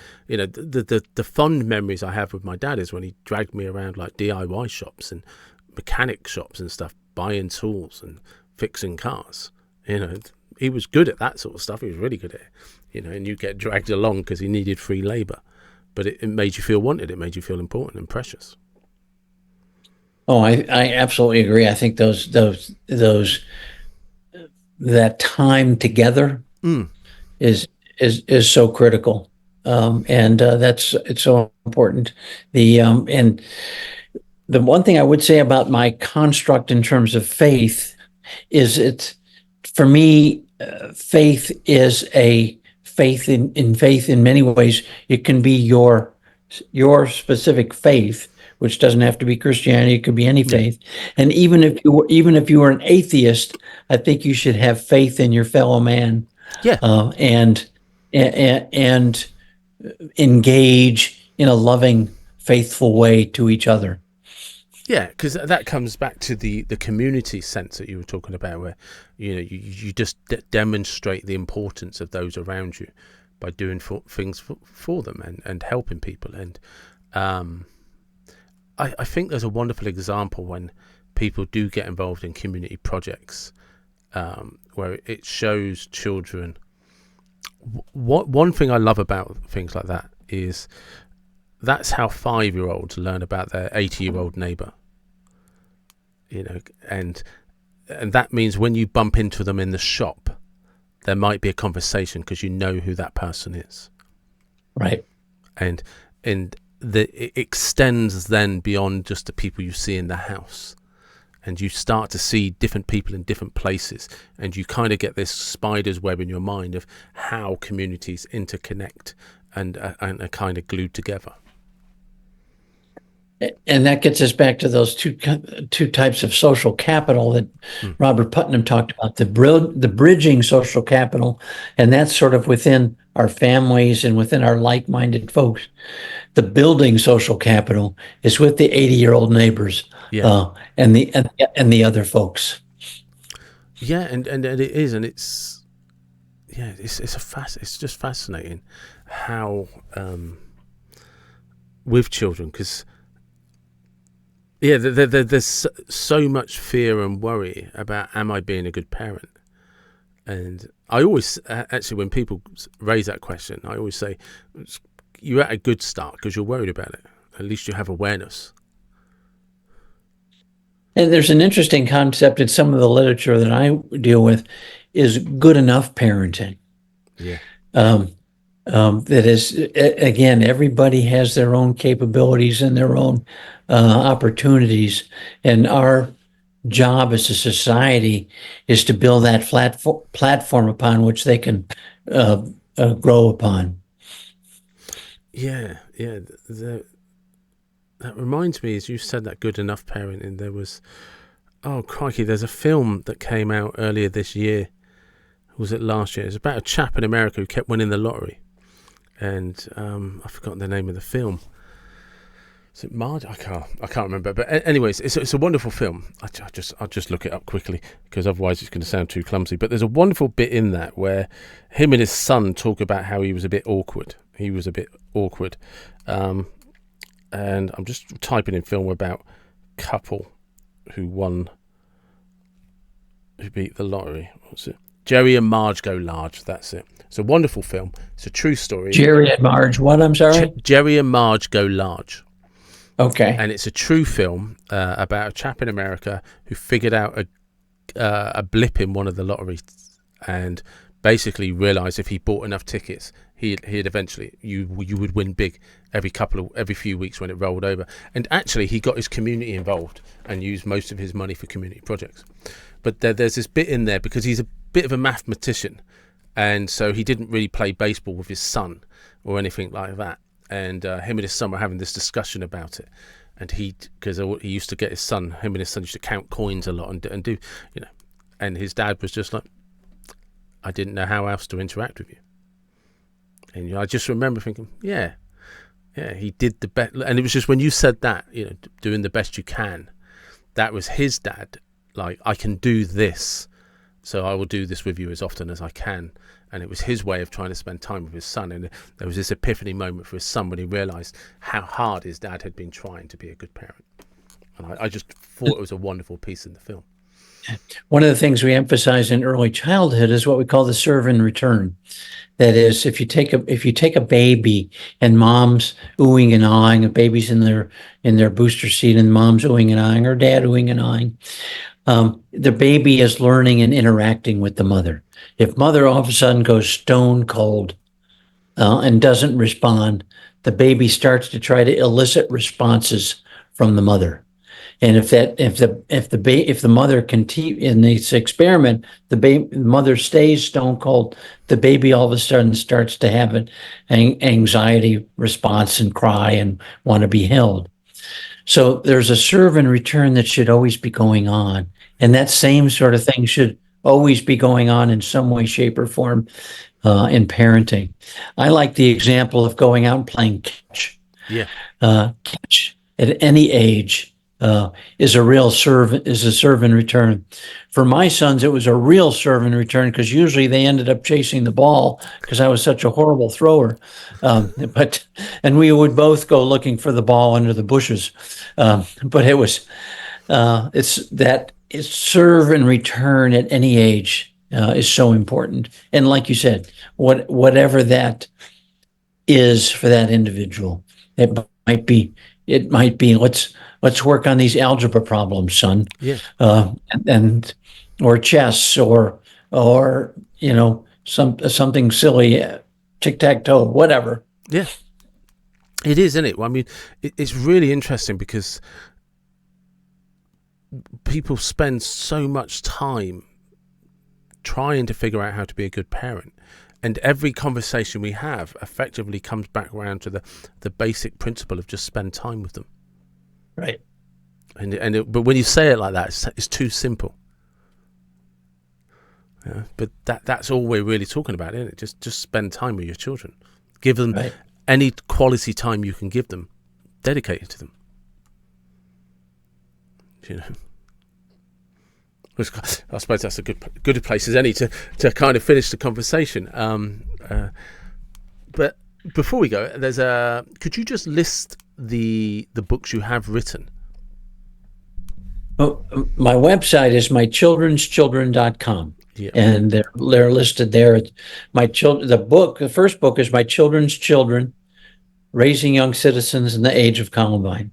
Speaker 1: fond memories I have with my dad is when he dragged me around like DIY shops and mechanic shops and stuff, buying tools and fixing cars. He was good at that sort of stuff. He was really good at it. And you get dragged along because he needed free labor, but it made you feel wanted. It made you feel important and precious.
Speaker 2: Oh, I absolutely agree. I think that time together is so critical, and it's so important. And the one thing I would say about my construct in terms of faith is for me, faith is a faith in faith in many ways. It can be your specific faith, which doesn't have to be Christianity. It could be any faith. And even if you were an atheist, I think you should have faith in your fellow man.
Speaker 1: Yeah.
Speaker 2: And engage in a loving, faithful way to each other.
Speaker 1: Yeah, because that comes back to the community sense that you were talking about, where you just demonstrate the importance of those around you by doing things for them and helping people. And I think there's a wonderful example when people do get involved in community projects, where it shows children. One thing I love about things like that is that's how 5-year-olds learn about their 80-year-old neighbour. And that means when you bump into them in the shop, there might be a conversation because you know who that person is.
Speaker 2: Right.
Speaker 1: And it extends then beyond just the people you see in the house. and you start to see different people in different places, and you kind of get this spider's web in your mind of how communities interconnect and are kind of glued together.
Speaker 2: And that gets us back to those two types of social capital that Robert Putnam talked about, the bridging social capital, and that's sort of within our families and within our like-minded folks. The building social capital is with the 80-year-old neighbors, and the other folks.
Speaker 1: Yeah, and it is, and it's it's just fascinating how with children, because there's so much fear and worry about, am I being a good parent? And I always, actually, when people raise that question, I always say, you're at a good start because you're worried about it. At least you have awareness.
Speaker 2: And there's an interesting concept in some of the literature that I deal with is good enough parenting.
Speaker 1: Yeah.
Speaker 2: That is, again, everybody has their own capabilities and their own opportunities, and our job as a society is to build that platform upon which they can grow upon.
Speaker 1: Yeah. That reminds me, as you said, that good enough parenting, there was, oh crikey, there's a film that came out earlier this year. Was it last year? It's about a chap in America who kept winning the lottery. And I've forgotten the name of the film. Is it Marge? I can't remember. But anyways, it's a wonderful film. I'll just look it up quickly, because otherwise it's going to sound too clumsy. But there's a wonderful bit in that where him and his son talk about how he was a bit awkward. And I'm just typing in film about couple who beat the lottery. What's it? Jerry and Marge Go Large. That's it. It's a wonderful film. It's a true story.
Speaker 2: Jerry and Marge, what? I'm sorry?
Speaker 1: Jerry and Marge Go Large.
Speaker 2: Okay.
Speaker 1: And it's a true film about a chap in America who figured out a blip in one of the lotteries, and basically realized if he bought enough tickets, he'd eventually, you would win big every few weeks when it rolled over. And actually, he got his community involved and used most of his money for community projects. But there's this bit in there, because he's a bit of a mathematician, and so he didn't really play baseball with his son or anything like that. And him and his son were having this discussion about it. And because he used to get him and his son used to count coins a lot and do, and his dad was just like, I didn't know how else to interact with you. And I just remember thinking, yeah, he did the best. And it was just when you said that, doing the best you can, that was his dad. Like, I can do this, so I will do this with you as often as I can. And it was his way of trying to spend time with his son. And there was this epiphany moment for his son when he realized how hard his dad had been trying to be a good parent. And I just thought it was a wonderful piece in the film.
Speaker 2: One of the things we emphasize in early childhood is what we call the serve and return. That is, if you take a baby and mom's oohing and aahing, a baby's in their booster seat and mom's oohing and aahing, or dad oohing and aahing, the baby is learning and interacting with the mother. If mother all of a sudden goes stone cold and doesn't respond, the baby starts to try to elicit responses from the mother. And if the mother in this experiment, the mother stays stone cold, the baby all of a sudden starts to have an anxiety response and cry and want to be held. So there's a serve and return that should always be going on, and that same sort of thing should always be going on in some way, shape, or form in parenting. I like the example of going out and playing catch.
Speaker 1: Yeah,
Speaker 2: catch at any age. Is a serve and return. For my sons, it was a real serve and return, because usually they ended up chasing the ball because I was such a horrible thrower. And we would both go looking for the ball under the bushes. But it's serve and return at any age is so important. And like you said, whatever that is for that individual, it might be let's work on these algebra problems, son.
Speaker 1: Yeah.
Speaker 2: Or chess, or something silly, tic-tac-toe, whatever.
Speaker 1: Yeah. It is, isn't it? Well, I mean, it's really interesting, because people spend so much time trying to figure out how to be a good parent, and every conversation we have effectively comes back around to the basic principle of just spend time with them.
Speaker 2: Right.
Speaker 1: But when you say it like that, it's too simple. Yeah, but that's all we're really talking about, isn't it? Just spend time with your children. Give them any quality time you can give them. Dedicate it to them. You know, I suppose that's a good place as any to kind of finish the conversation. But before we go, could you just list the books you have written?
Speaker 2: Well, my website is mychildrenschildren.com.
Speaker 1: Yeah.
Speaker 2: And they're listed there. The first book is My Children's Children, Raising Young Citizens in the Age of Columbine.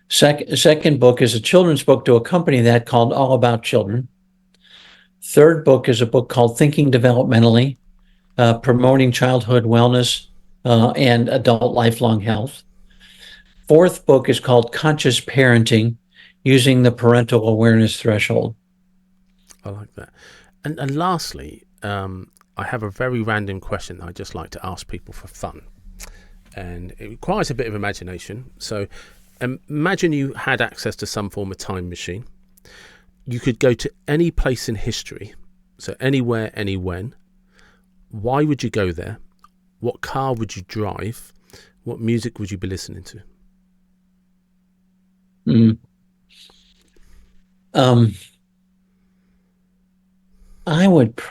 Speaker 2: Second book is a children's book to accompany that called All About Children. Third book is a book called Thinking Developmentally, Promoting Childhood Wellness and Adult Lifelong Health. Fourth book is called Conscious Parenting, Using the Parental Awareness Threshold.
Speaker 1: I like that. And lastly, I have a very random question that I just like to ask people for fun. And it requires a bit of imagination. So imagine you had access to some form of time machine. You could go to any place in history, so anywhere, any when. Why would you go there? What car would you drive? What music would you be listening to?
Speaker 2: I would,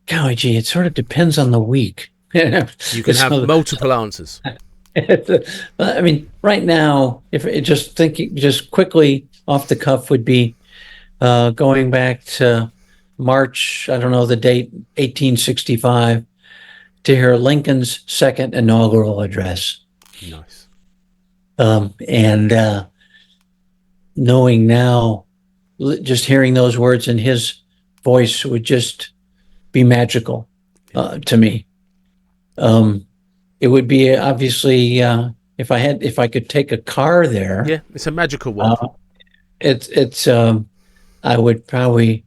Speaker 2: golly gee, it sort of depends on the week.
Speaker 1: You can have multiple answers.
Speaker 2: I mean, right now, if it just quickly off the cuff would be going back to March, I don't know the date, 1865, to hear Lincoln's second inaugural address.
Speaker 1: Nice.
Speaker 2: And knowing now, just hearing those words in his voice would just be magical to me. It would be obviously if I could take a car there.
Speaker 1: Yeah, it's a magical one.
Speaker 2: I would probably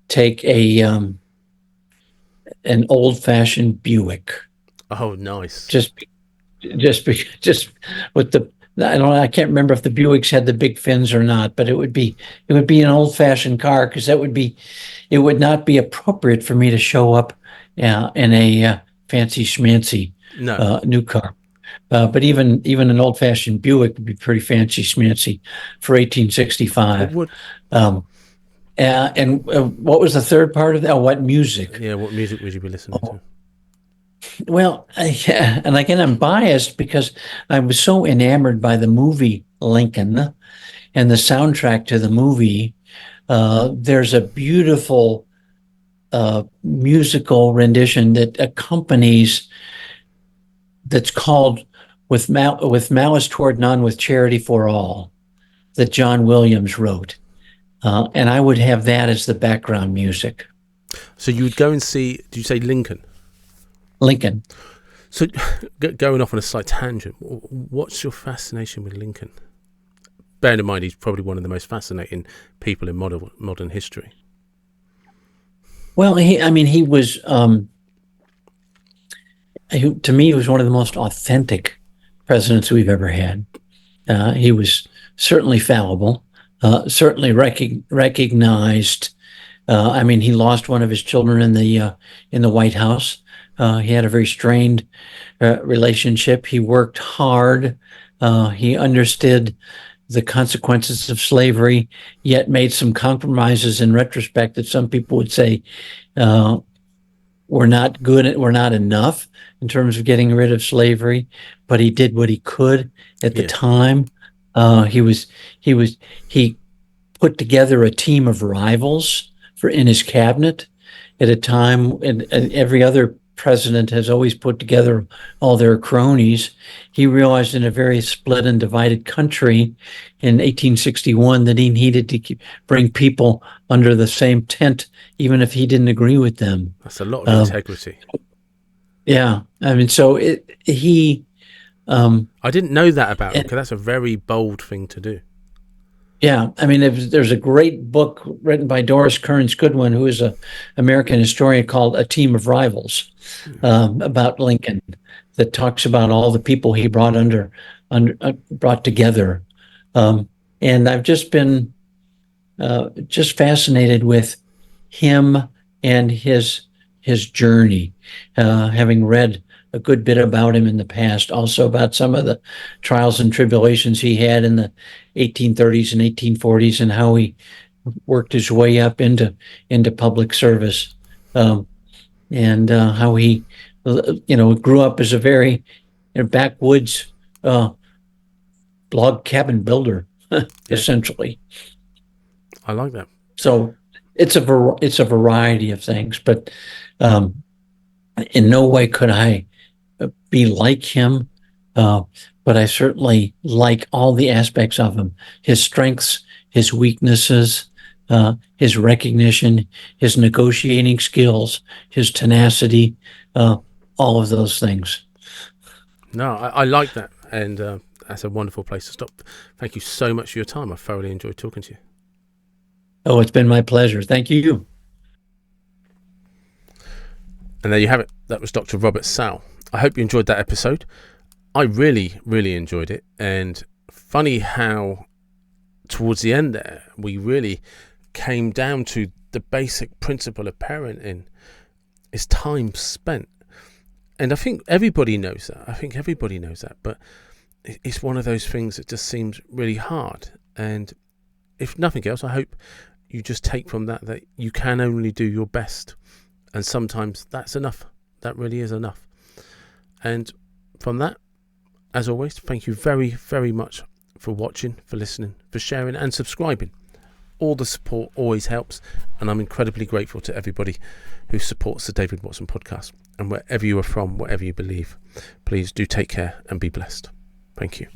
Speaker 2: take an old-fashioned Buick.
Speaker 1: Oh, nice.
Speaker 2: Just with the, I can't remember if the Buicks had the big fins or not, but it would be an old-fashioned car, because it would not be appropriate for me to show up in a fancy schmancy new car. But even an old-fashioned Buick would be pretty fancy schmancy for 1865. And what was the third part of that? What music?
Speaker 1: Yeah, what music would you be listening to?
Speaker 2: Well, and again, I'm biased because I was so enamored by the movie Lincoln and the soundtrack to the movie. There's a beautiful musical rendition that accompanies, that's called with Malice Toward None, with Charity for All, that John Williams wrote. And I would have that as the background music.
Speaker 1: So you would go and see, did you say Lincoln?
Speaker 2: Lincoln.
Speaker 1: So going off on a slight tangent, what's your fascination with Lincoln? Bearing in mind he's probably one of the most fascinating people in modern history.
Speaker 2: Well, he was, to me, he was one of the most authentic presidents we've ever had. He was certainly fallible, certainly recognized. He lost one of his children in the White House. He had a very strained relationship. He worked hard. He understood the consequences of slavery, yet made some compromises in retrospect that some people would say were not good, were not enough in terms of getting rid of slavery. But he did what he could at the time. He put together a team of rivals in his cabinet at a time, and every other president has always put together all their cronies. He realized in a very split and divided country in 1861 that he needed to bring people under the same tent, even if he didn't agree with them.
Speaker 1: That's a lot of integrity.
Speaker 2: Yeah. So he
Speaker 1: I didn't know that about him, because that's a very bold thing to do.
Speaker 2: Yeah, I mean, there's a great book written by Doris Kearns Goodwin, who is an American historian, called A Team of Rivals, about Lincoln, that talks about all the people he brought brought together. And I've just been just fascinated with him and his journey, having read a good bit about him in the past, also about some of the trials and tribulations he had in the 1830s and 1840s, and how he worked his way up into public service, and how he, grew up as a very backwoods log cabin builder, essentially.
Speaker 1: I like that.
Speaker 2: So it's a variety of things, but in no way could I be like him, but I certainly like all the aspects of him: his strengths, his weaknesses, his recognition, his negotiating skills, his tenacity, all of those things.
Speaker 1: No, I like that, and that's a wonderful place to stop. Thank you so much for your time. I thoroughly enjoyed talking to you.
Speaker 2: Oh, it's been my pleasure. Thank you.
Speaker 1: And there you have it. That was Dr. Robert Saul. I hope you enjoyed that episode. I really, really enjoyed it. And funny how towards the end there, we really came down to the basic principle of parenting is time spent. And I think everybody knows that. But it's one of those things that just seems really hard. And if nothing else, I hope you just take from that you can only do your best. And sometimes that's enough. That really is enough. And from that, as always, thank you very, very much for watching, for listening, for sharing and subscribing. All the support always helps. And I'm incredibly grateful to everybody who supports the David Watson podcast. And wherever you are from, whatever you believe, please do take care and be blessed. Thank you.